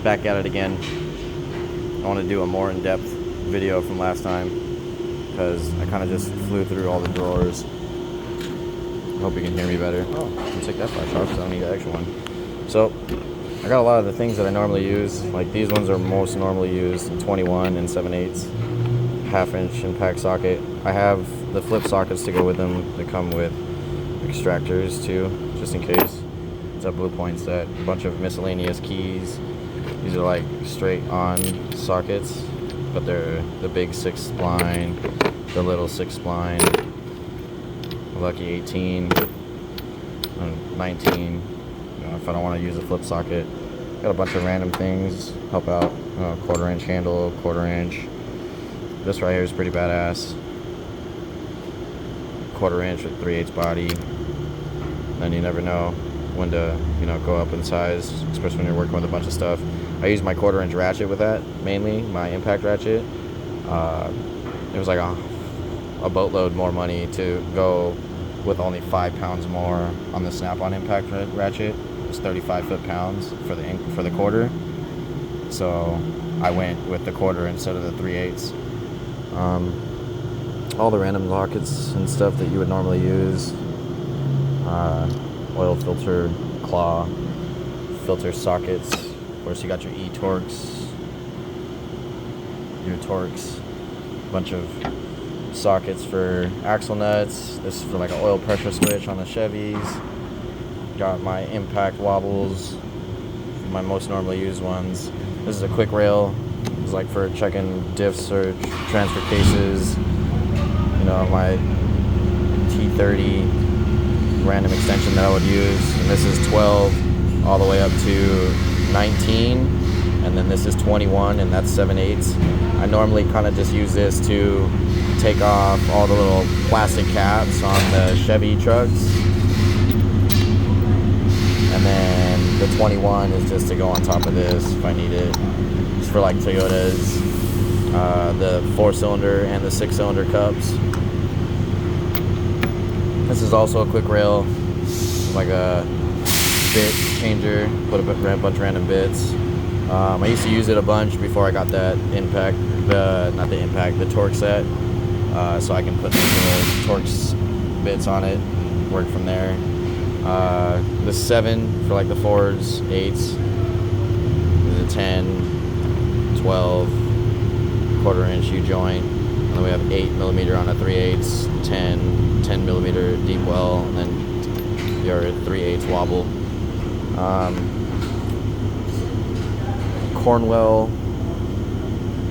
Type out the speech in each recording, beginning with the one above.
back at it again. I want to do a more in-depth video from last time because I kind of just flew through all the drawers. I hope you can hear me better. Oh, I can take that flash off because I don't need an extra one. So I got a lot of the things that I normally use. Like these ones are most normally used, 21 and 7/8 half-inch impact socket. I have the flip sockets to go with them. They come with extractors too, just in case. It's a Blue Point set. A bunch of miscellaneous keys. These are like straight on sockets, but they're the big 6 spline, the little 6 spline, Lucky 18, and 19. You know, if I don't want to use a flip socket, got a bunch of random things help out. 1/4 inch handle, 1/4 inch. This right here is pretty badass. 1/4 inch with 3/8 body. Then you never know when to, go up in size, especially when you're working with a bunch of stuff. I use my 1/4 inch ratchet with that, mainly my impact ratchet. It was like a boatload more money to go with only 5 pounds more on the snap-on impact ratchet. It's 35 foot-pounds for the 1/4. So I went with the 1/4 instead of the 3/8. All the random lockets and stuff that you would normally use. Oil filter, claw, filter sockets. Of course, you got your E-Torx, your Torx, bunch of sockets for axle nuts. This is for like an oil pressure switch on the Chevys. Got my impact wobbles, my most normally used ones. This is a quick rail. It's like for checking diffs or transfer cases. My T30 random extension that I would use. And this is 12 all the way up to 19. And then this is 21, and that's 7/8. I normally kind of just use this to take off all the little plastic caps on the Chevy trucks. And then the 21 is just to go on top of this if I need it. It's for like Toyotas, the 4-cylinder and the 6-cylinder cups. This is also a quick rail, like a bit changer, put a bunch of random bits. I used to use it a bunch before I got that impact, the Torx set, so I can put these little Torx bits on it and work from there. The 7 for like the 4s, 8s, the 10, 12, 1/4 inch U-joint, and then we have 8mm on a 3/8, 10 millimeter deep well, and then your 3/8 wobble. Cornwell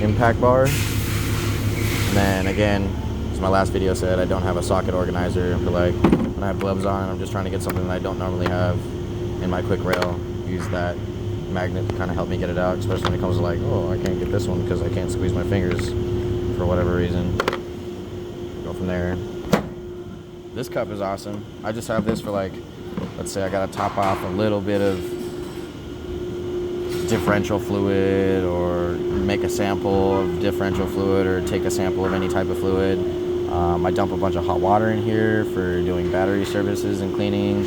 impact bar. And then again, as my last video said, I don't have a socket organizer. But like when I have gloves on and I'm just trying to get something that I don't normally have in my quick rail, use that magnet to kind of help me get it out, especially when it comes to like, oh, I can't get this one because I can't squeeze my fingers for whatever reason. Go from there. This cup is awesome. I just have this for like, let's say I gotta top off a little bit of differential fluid, or make a sample of differential fluid, or take a sample of any type of fluid. I dump a bunch of hot water in here for doing battery services and cleaning.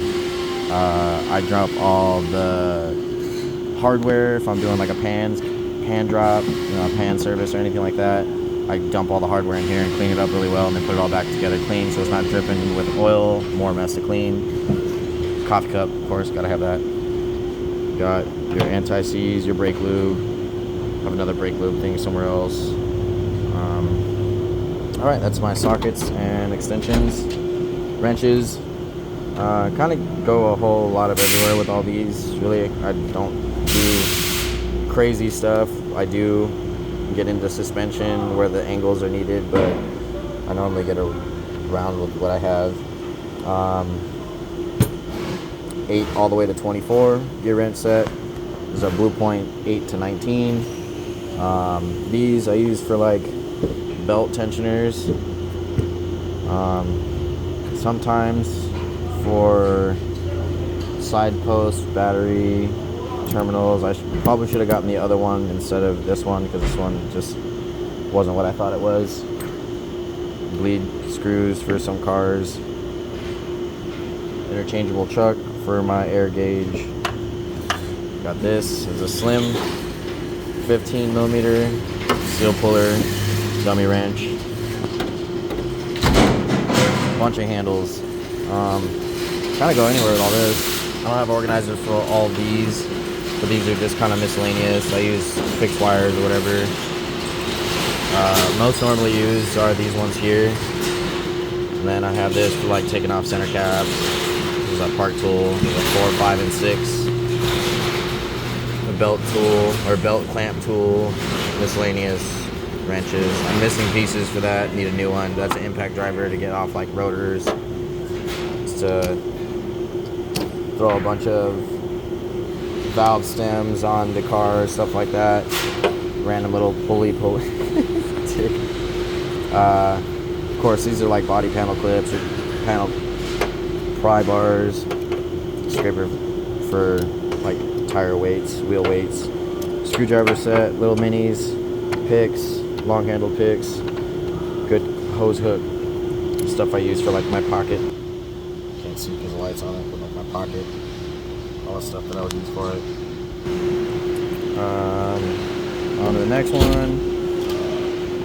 I dump all the hardware if I'm doing like a pan drop, pan service or anything like that. I dump all the hardware in here and clean it up really well, and then put it all back together clean so it's not dripping with oil, more mess to clean. Coffee cup, of course, gotta have that. Got your anti-seize, your brake lube. Have another brake lube thing somewhere else. Alright, that's my sockets and extensions. Wrenches. Kind of go a whole lot of everywhere with all these. Really, I don't do crazy stuff. I do get into suspension where the angles are needed, but I normally get around with what I have. 8 all the way to 24 gear wrench set. This is a Blue Point 8 to 19. These I use for like belt tensioners. Sometimes for side post battery terminals. I probably should have gotten the other one instead of this one, because this one just wasn't what I thought it was. Bleed screws for some cars. Interchangeable chuck for my air gauge. Got this as a slim 15mm steel puller, dummy wrench, bunch of handles. Kind of go anywhere with all this. I don't have organizers for all of these, but these are just kind of miscellaneous. I use fixed wires or whatever. Most normally used are these ones here. And then I have this for like taking off center caps. This is a park tool, a 4, 5, and 6. A belt tool, or belt clamp tool, miscellaneous wrenches. I'm missing pieces for that, need a new one. That's an impact driver to get off like rotors. Just to throw a bunch of valve stems on the car, stuff like that. Random little pulley. Of course, these are like body panel clips or panel pry bars, scraper for like tire weights, wheel weights, screwdriver set, little minis, picks, long handle picks, good hose hook, stuff I use for like my pocket. Can't see because the light's on it, but like my pocket, all the stuff that I would use for it. On to the next one.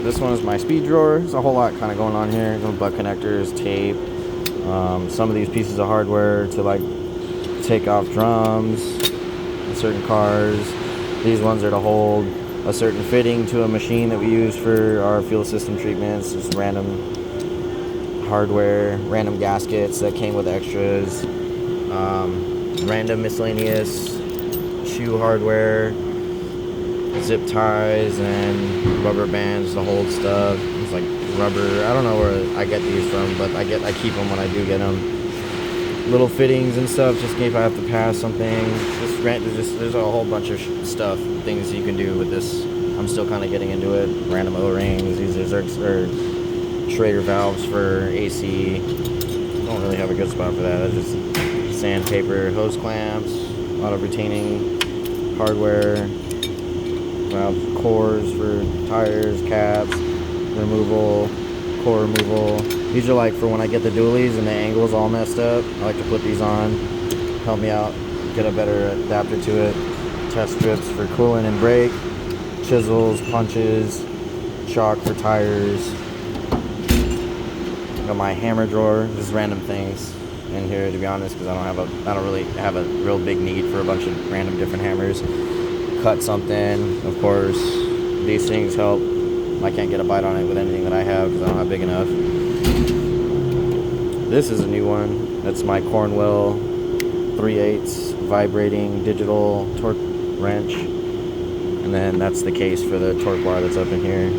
This one is my speed drawer. There's a whole lot kind of going on here. Butt connectors, tape, some of these pieces of hardware to like take off drums in certain cars. These ones are to hold a certain fitting to a machine that we use for our fuel system treatments. Just random hardware, random gaskets that came with extras, random miscellaneous shoe hardware, zip ties and rubber bands to hold stuff. It's like rubber. I don't know where I get these from, but I keep them when I do get them. Little fittings and stuff, just in case I have to pass something. There's a whole bunch of stuff, things you can do with this. I'm still kind of getting into it. Random O-rings. These are Schrader valves for AC. Don't really have a good spot for that. It's just sandpaper, hose clamps, a lot of retaining hardware. Valve cores for tires, caps, removal, core removal. These are like for when I get the dualies and the angle's all messed up. I like to put these on, help me out, get a better adapter to it. Test strips for coolant and brake, chisels, punches, chalk for tires. Got my hammer drawer, just random things in here to be honest, because I don't really have a real big need for a bunch of random different hammers. Cut something, of course. These things help. I can't get a bite on it with anything that I have because I don't have big enough. This is a new one. That's my Cornwell 3/8 vibrating digital torque wrench. And then that's the case for the torque bar that's up in here.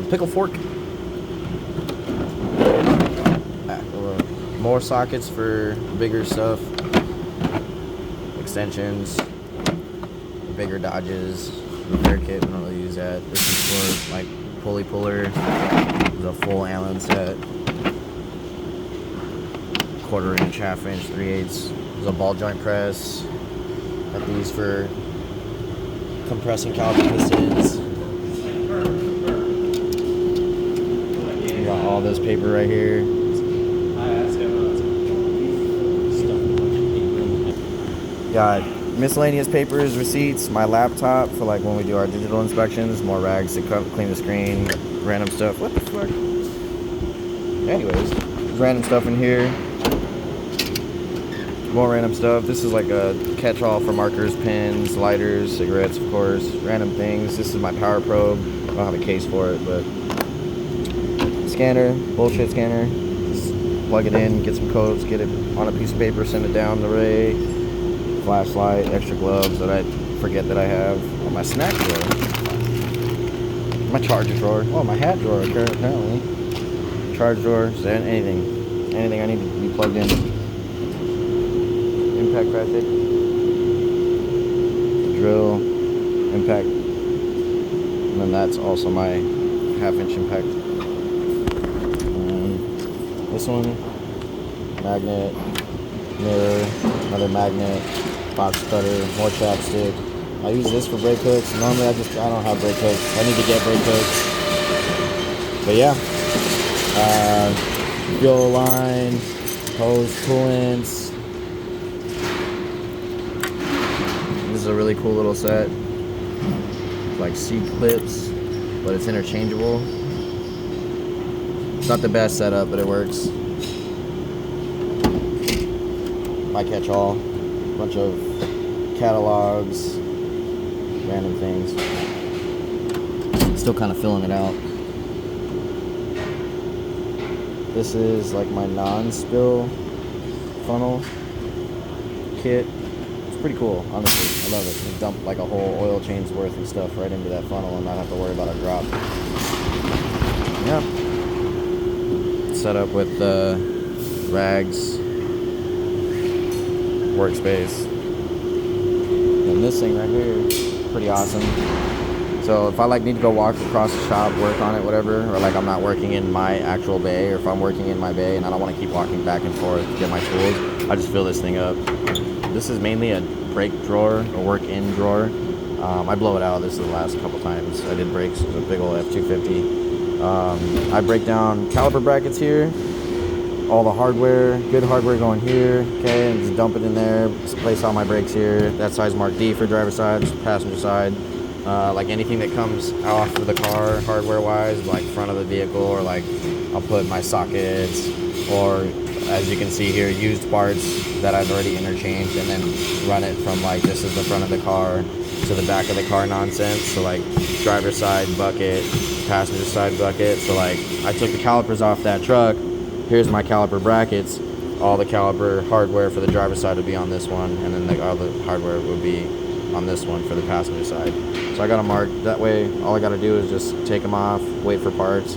Pickle fork. More sockets for bigger stuff. Extensions, bigger Dodges, repair kit, I don't really use that. This is for like pulley puller, the full Allen set, 1/4 inch, 1/2 inch, 3/8. There's a ball joint press. Got these for compressing caliper pistons. We got all this paper right here. Got miscellaneous papers, receipts, my laptop for like when we do our digital inspections, more rags to clean the screen, random stuff. What the fuck? Anyways, there's random stuff in here. More random stuff. This is like a catch-all for markers, pens, lighters, cigarettes, of course. Random things. This is my power probe. I don't have a case for it, but scanner, bullshit scanner. Just plug it in, get some codes, get it on a piece of paper, send it down the array. Flashlight, extra gloves that I forget that I have. Oh, my snack drawer. My charger drawer. Oh, my hat drawer, apparently. Charge drawer, so anything I need to be plugged in. Impact graphic. Drill, impact. And then that's also my 1/2 inch impact. This one, magnet, mirror, another magnet. Box cutter, more chapstick. I use this for brake hooks. Normally I don't have brake hooks. I need to get brake hooks. But yeah. Fuel line, hose, coolants. This is a really cool little set. It's like C-clips, but it's interchangeable. It's not the best setup, but it works. My catch-all. Bunch of catalogs, random things. Still kind of filling it out. This is like my non-spill funnel kit. It's pretty cool, honestly. I love it. Just dump like a whole oil change worth of stuff right into that funnel and not have to worry about a drop. Yeah. Set up with rags, workspace, and this thing right here is pretty awesome. So if I like need to go walk across the shop, work on it, whatever, or like I'm not working in my actual bay, or if I'm working in my bay and I don't want to keep walking back and forth to get my tools, I just fill this thing up. This is mainly a brake drawer, a work-in drawer. I blow it out. This is the last couple times I did brakes. It was a big old F250. I break down caliper brackets here, all the hardware, good hardware going here, okay, and just dump it in there. Just place all my brakes here. That size mark D for driver side, passenger side. Like anything that comes off of the car hardware-wise, like front of the vehicle, or like I'll put my sockets, or as you can see here, used parts that I've already interchanged, and then run it from like this is the front of the car to the back of the car nonsense. So like driver side bucket, passenger side bucket. So like I took the calipers off that truck. Here's my caliper brackets. All the caliper hardware for the driver side would be on this one, and then all the hardware would be on this one for the passenger side. So I got them marked. That way, all I got to do is just take them off, wait for parts,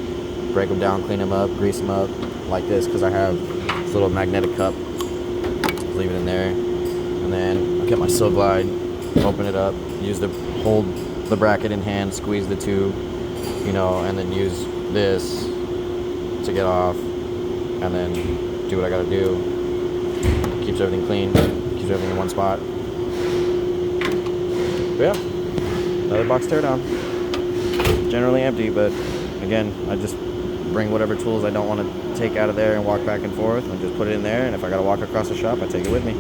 break them down, clean them up, grease them up like this, because I have this little magnetic cup. Just leave it in there. And then I'll get my Sil Glide, open it up, hold the bracket in hand, squeeze the tube, you know, and then use this to get off, and then do what I got to do. Keeps everything clean, keeps everything in one spot. But yeah, another box teardown. Generally empty, but again, I just bring whatever tools I don't want to take out of there and walk back and forth, and just put it in there, and if I gotta walk across the shop, I take it with me.